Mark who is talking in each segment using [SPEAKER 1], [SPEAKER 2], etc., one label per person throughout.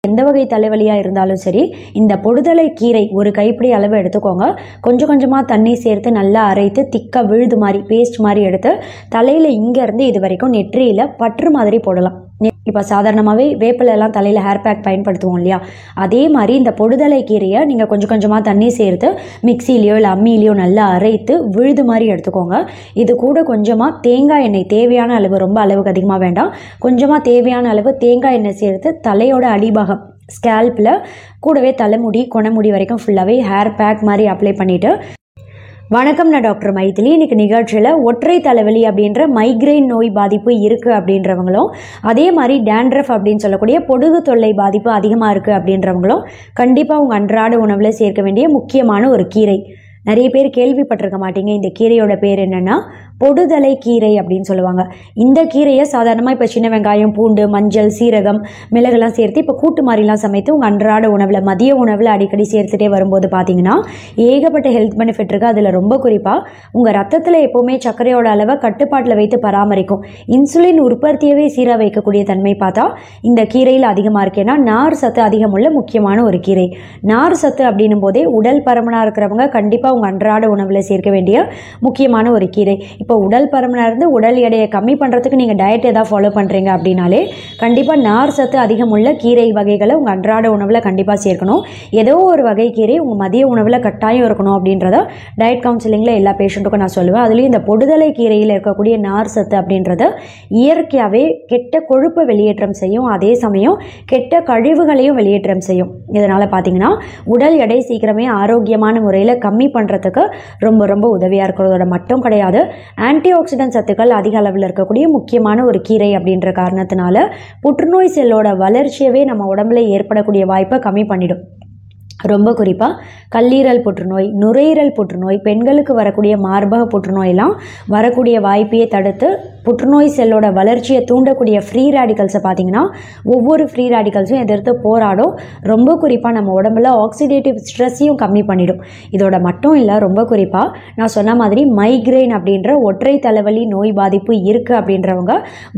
[SPEAKER 1] எந்த வகை தலைவலியாக இருந்தாலும் சரி, இந்த பொடுதலை கீரை ஒரு கைப்பிடி அளவு எடுத்துக்கோங்க. கொஞ்சம் கொஞ்சமாக தண்ணி சேர்த்து நல்லா அரைத்து திக்காக விழுது மாதிரி பேஸ்ட் மாதிரி எடுத்து தலையில் இங்கேருந்து இது வரைக்கும் நெற்றியில் பற்று மாதிரி போடலாம். இப்போ சாதாரணமாகவே வேப்பிலெல்லாம் தலையில் ஹேர் பேக் பயன்படுத்துவோம் இல்லையா, அதே மாதிரி இந்த பொடுதலை கீரையை நீங்கள் கொஞ்சம் கொஞ்சமாக தண்ணி சேர்த்து மிக்சிலேயோ இல்லை அம்மியிலையோ நல்லா அரைத்து விழுது மாதிரி எடுத்துக்கோங்க. இது கூட கொஞ்சமாக தேங்காய் எண்ணெய், தேவையான அளவு, ரொம்ப அளவுக்கு அதிகமாக வேண்டாம், கொஞ்சமாக தேவையான அளவு தேங்காய் எண்ணெய் சேர்த்து தலையோட அடிபாகம் ஸ்கேல்பில் கூடவே தலைமுடி கொனைமுடி வரைக்கும் ஃபுல்லாகவே ஹேர் பேக் மாதிரி அப்ளை பண்ணிவிட்டு, வணக்கம், நான் டாக்டர் மைதிலி. இன்றைக்கி நிகழ்ச்சியில் ஒற்றை தலைவலி அப்படின்ற மைக்ரைன் நோய் பாதிப்பு இருக்குது அப்படின்றவங்களும், அதே மாதிரி டேண்ட்ரஃப் அப்படின்னு சொல்லக்கூடிய பொடுகு தொல்லை பாதிப்பு அதிகமாக இருக்குது அப்படின்றவங்களும் கண்டிப்பாக உங்கள் அன்றாட உணவில் சேர்க்க வேண்டிய முக்கியமான ஒரு கீரை. நிறைய பேர் கேள்விப்பட்டிருக்க மாட்டீங்க. இந்த கீரையோட பேர் என்னென்னா பொடுதலை கீரை அப்படின்னு சொல்லுவாங்க. இந்த கீரையை சாதாரணமாக இப்போ சின்ன வெங்காயம், பூண்டு, மஞ்சள், சீரகம், மிளகுலாம் சேர்த்து இப்போ கூட்டு மாதிரிலாம் சமைத்து உங்கள் அன்றாட உணவில், மதிய உணவில் அடிக்கடி சேர்த்துட்டே வரும்போது பார்த்தீங்கன்னா ஏகப்பட்ட ஹெல்த் பெனிஃபிட் இருக்குது. அதில் ரொம்ப குறிப்பாக உங்கள் ரத்தத்தில் எப்போவுமே சர்க்கரையோட அளவை கட்டுப்பாட்டில் வைத்து பராமரிக்கும், இன்சுலின் உற்பத்தியவே சீராக வைக்கக்கூடிய தன்மை பார்த்தா இந்த கீரையில் அதிகமாக இருக்குது. ஏன்னா நார் சத்து அதிகமுள்ள முக்கியமான ஒரு கீரை. நார் சத்து அப்படின்னும் போதே உடல் பருமனாக இருக்கிறவங்க கண்டிப்பாக உங்கள் அன்றாட உணவில் சேர்க்க வேண்டிய முக்கியமான ஒரு கீரை. இப்போ உடல் பருமனாக இருந்து உடல் எடையை கம்மி பண்ணுறதுக்கு நீங்கள் டயட் எதாவது ஃபாலோ பண்ணுறீங்க அப்படின்னாலே கண்டிப்பாக நார் சத்து அதிகமுள்ள கீரை வகைகளை உங்கள் அன்றாட உணவில் கண்டிப்பாக சேர்க்கணும். ஏதோ ஒரு வகை கீரை உங்கள் மதிய உணவில் கட்டாயம் இருக்கணும் அப்படின்றத டயட் கவுன்சிலிங்கில் எல்லா பேஷண்ட்டுக்கும் நான் சொல்லுவேன். அதுலேயும் இந்த பொடுதலை கீரையில் இருக்கக்கூடிய நார் சத்து அப்படின்றது இயற்கையாகவே கெட்ட கொழுப்பை வெளியேற்றம் செய்யும், அதே சமயம் கெட்ட கழிவுகளையும் வெளியேற்றம் செய்யும். இதனால் பார்த்தீங்கன்னா உடல் எடை சீக்கிரமே ஆரோக்கியமான முறையில் கம்மி பண்ணுறதுக்கு ரொம்ப ரொம்ப உதவியாக இருக்கிறதோட மட்டும் கிடையாது, ஆன்டி ஆக்சிடென்ட் சத்துக்கள் அதிக அளவில் இருக்கக்கூடிய முக்கியமான ஒரு கீரை அப்படின்ற காரணத்தினால புற்றுநோய் செல்லோட வளர்ச்சியவே நம்ம உடம்புல ஏற்படக்கூடிய வாய்ப்பை கம்மி பண்ணிடும். ரொம்ப குறிப்பாக கல்லீரல் புற்றுநோய், நுரையீரல் புற்றுநோய், பெண்களுக்கு வரக்கூடிய மார்பக புற்றுநோயெல்லாம் வரக்கூடிய வாய்ப்பையே தடுத்து புற்றுநோய் செல்லோட வளர்ச்சியை தூண்டக்கூடிய ஃப்ரீ ரேடிக்கல்ஸை பார்த்திங்கன்னா ஒவ்வொரு ஃப்ரீ ரேடிக்கல்ஸும் எதிர்த்து போராடும். ரொம்ப குறிப்பாக நம்ம உடம்புல ஆக்சிடேட்டிவ் ஸ்ட்ரெஸ்ஸையும் கம்மி பண்ணிடும். இதோட மட்டும் இல்லை, ரொம்ப குறிப்பாக நான் சொன்ன மாதிரி மைக்ரைன் அப்படின்ற ஒற்றை தலைவலி நோய் பாதிப்பு இருக்குது அப்படின்றவங்க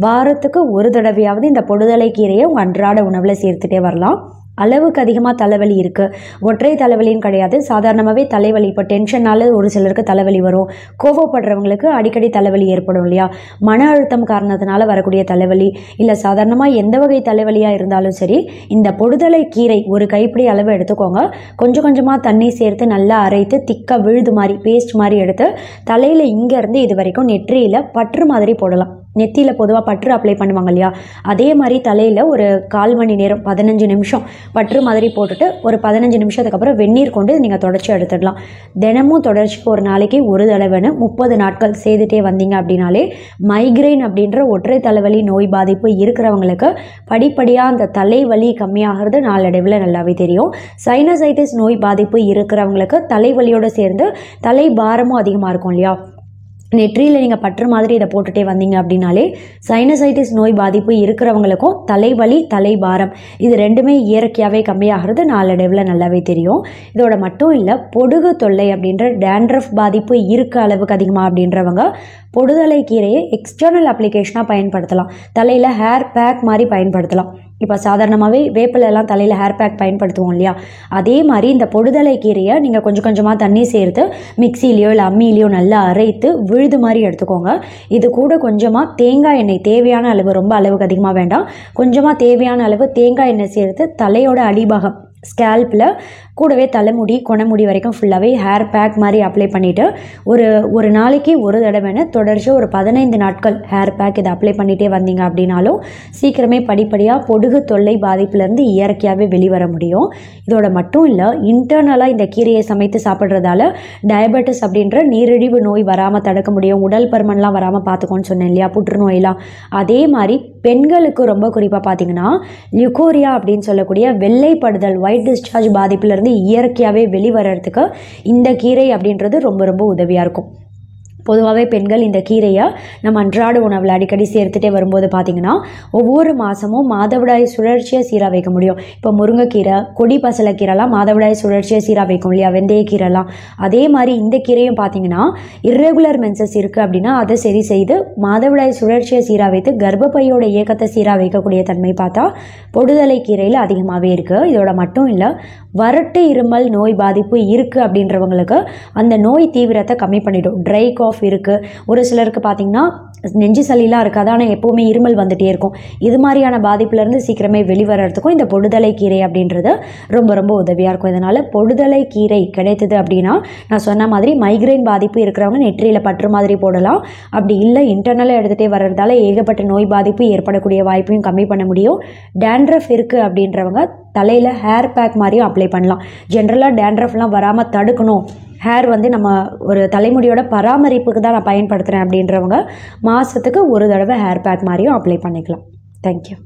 [SPEAKER 1] வாரத்துக்கு ஒரு தடவையாவது இந்த பொடுதலை கீரையை உங்கள் அன்றாட உணவில் சேர்த்துட்டே வரலாம். அளவுக்கு அதிகமாக தலைவலி இருக்குது, ஒற்றை தலைவலின்னு கிடையாது, சாதாரணமாகவே தலைவலி, இப்போ டென்ஷனால் ஒரு சிலருக்கு தலைவலி வரும், கோவப்படுறவங்களுக்கு அடிக்கடி தலைவலி ஏற்படும் இல்லையா, மன அழுத்தம் காரணத்தினால வரக்கூடிய தலைவலி, இல்லை சாதாரணமாக எந்த வகை தலைவலியாக இருந்தாலும் சரி, இந்த பொடுதலை கீரை ஒரு கைப்பிடி அளவு எடுத்துக்கோங்க. கொஞ்சம் கொஞ்சமாக தண்ணி சேர்த்து நல்லா அரைத்து திக்காக விழுது மாதிரி பேஸ்ட் மாதிரி எடுத்து தலையில் இங்கேருந்து இது வரைக்கும் நெற்றியில் பற்று மாதிரி போடலாம். நெத்தியில் பொதுவாக பற்று அப்ளை பண்ணுவாங்க இல்லையா, அதே மாதிரி தலையில் ஒரு 1/4 மணி நேரம் 15 நிமிஷம் பற்று மாதிரி போட்டுட்டு ஒரு 15 நிமிஷத்துக்கு அப்புறம் வெந்நீர் கொண்டு நீங்கள் தொடச்சி எடுத்துடலாம். தினமும் தொடர்ச்சிக்கு ஒரு நாளைக்கு ஒரு தடவைன்னு 30 நாட்கள் செய்துட்டே வந்தீங்க அப்படின்னாலே மைக்ரைன் அப்படின்ற ஒற்றை தலைவலி நோய் பாதிப்பு இருக்கிறவங்களுக்கு படிப்படியாக அந்த தலைவலி கம்மியாகிறது நாளடைவில் நல்லாவே தெரியும். சைனசைட்டிஸ் நோய் பாதிப்பு இருக்கிறவங்களுக்கு தலைவலியோடு சேர்ந்து தலை பாரமும் அதிகமாக இருக்கும் இல்லையா, நெற்றியில் நீங்கள் பற்று மாதிரி இதை போட்டுகிட்டே வந்தீங்க அப்படின்னாலே சைனசைட்டிஸ் நோய் பாதிப்பு இருக்கிறவங்களுக்கும் தலைவலி, தலைபாரம் இது ரெண்டுமே இயற்கையாகவே கம்மியாகிறது நாளடைவில் நல்லாவே தெரியும். இதோட மட்டும் இல்லை, பொடுகு தொல்லை அப்படின்ற டேண்ட்ரஃப் பாதிப்பு இருக்க அளவுக்கு அதிகமாக அப்படின்றவங்க பொடுதலை கீரையை எக்ஸ்டர்னல் அப்ளிகேஷனாக பயன்படுத்தலாம், தலையில் ஹேர் பேக் மாதிரி பயன்படுத்தலாம். இப்போ சாதாரணமாகவே வேப்பிலெல்லாம் தலையில் ஹேர் பேக் பயன்படுத்துவோம் இல்லையா, அதே மாதிரி இந்த பொடுதலை கீரையை நீங்கள் கொஞ்சம் கொஞ்சமாக தண்ணி சேர்த்து மிக்சிலேயோ இல்லை அம்மியிலையோ நல்லா அரைத்து விழுது மாதிரி எடுத்துக்கோங்க. இது கூட கொஞ்சமாக தேங்காய் எண்ணெய், தேவையான அளவு, ரொம்ப அளவுக்கு அதிகமாக வேண்டாம், கொஞ்சமாக தேவையான அளவு தேங்காய் எண்ணெய் சேர்த்து தலையோட அடிபாகம் ஸ்கேல்பில் கூடவே தலைமுடி கொனைமுடி வரைக்கும் ஃபுல்லாகவே ஹேர் பேக் மாதிரி அப்ளை பண்ணிவிட்டு ஒரு நாளைக்கு ஒரு தடவைன்னு தொடர்ச்சி ஒரு 15 நாட்கள் ஹேர் பேக் இதை அப்ளை பண்ணிகிட்டே வந்தீங்க அப்படின்னாலும் சீக்கிரமே படிப்படியாக பொடுகு தொல்லை பாதிப்புலேருந்து இயற்கையாகவே வெளிவர முடியும். இதோட மட்டும் இல்லை, இன்டர்னலாக இந்த கீரையை சமைத்து சாப்பிட்றதால டயபெட்டிஸ் அப்படின்ற நீரிழிவு நோய் வராமல் தடுக்க முடியும், உடல் பருமன்லாம் வராமல் பார்த்துக்கோன்னு சொன்னேன் இல்லையா, புற்றுநோயெல்லாம். அதே மாதிரி பெண்களுக்கு ரொம்ப குறிப்பாக பார்த்தீங்கன்னா லியூகோரியா அப்படின்னு சொல்லக்கூடிய வெள்ளைப்படுதல், ஒயிட் டிஸ்சார்ஜ் பாதிப்புலேருந்து இயற்கையாகவே வெளிவரத்துக்கு இந்த கீரை அப்படின்றது ரொம்ப ரொம்ப உதவியாக இருக்கும். பொதுவாகவே பெண்கள் இந்த கீரையை நம்ம அன்றாட உணவில் அடிக்கடி சேர்த்துட்டே வரும்போது பார்த்திங்கன்னா ஒவ்வொரு மாதமும் மாதவிடாய் சுழற்சியை சீராக வைக்க முடியும். இப்போ முருங்கைக்கீரை, கொடி பசலைக்கீரைலாம் மாதவிடாய் சுழற்சியை சீராக வைக்கும் இல்லையா, வெந்தயக்கீரைலாம். அதே மாதிரி இந்த கீரையும் பார்த்திங்கன்னா இர்ரெகுலர் மென்சஸ் இருக்குது அப்படின்னா அதை சரி செய்து மாதவிடாய் சுழற்சியை சீராக வைத்து கர்ப்பப்பையோட இயக்கத்தை சீராக வைக்கக்கூடிய தன்மை பார்த்தா பொடுதலை கீரையில் அதிகமாகவே இருக்குது. இதோட மட்டும் இல்லை, வறட்டு இருமல் நோய் பாதிப்பு இருக்குது அப்படின்றவங்களுக்கு அந்த நோய் தீவிரத்தை கம்மி பண்ணிடும். ட்ரை காஃப் இருக்குது, ஒரு சிலருக்கு பார்த்திங்கன்னா நெஞ்சு சளிலாம் இருக்காது, ஆனால் எப்போவுமே இருமல் வந்துகிட்டே இருக்கும். இது மாதிரியான பாதிப்புலேருந்து சீக்கிரமே வெளிவரத்துக்கும் இந்த பொடுதலை கீரை அப்படின்றது ரொம்ப ரொம்ப உதவியாக இருக்கும். இதனால் பொடுதலை கீரை கிடைத்தது அப்படின்னா நான் சொன்ன மாதிரி மைக்ரைன் பாதிப்பு இருக்கிறவங்க நெற்றியில் பற்று மாதிரி போடலாம். அப்படி இல்லை இன்டர்னலாக எடுத்துகிட்டே வர்றதால ஏகப்பட்ட நோய் பாதிப்பு ஏற்படக்கூடிய வாய்ப்பையும் கம்மி பண்ண முடியும். டேண்ட்ரஃப் இருக்குது அப்படின்றவங்க தலையில் ஹேர் பேக் மாதிரியும் அப்ளை பண்ணலாம். ஜென்ரலாக டேண்ட்ரஃப்லாம் வராமல் தடுக்கணும், ஹேர் நம்ம ஒரு தலைமுடியோட பராமரிப்புக்கு தான் நான் பயன்படுத்துகிறேன் அப்படின்றவங்க மாதத்துக்கு ஒரு தடவை ஹேர் பேக் மாதிரியும் அப்ளை பண்ணிக்கலாம். தேங்க்யூ.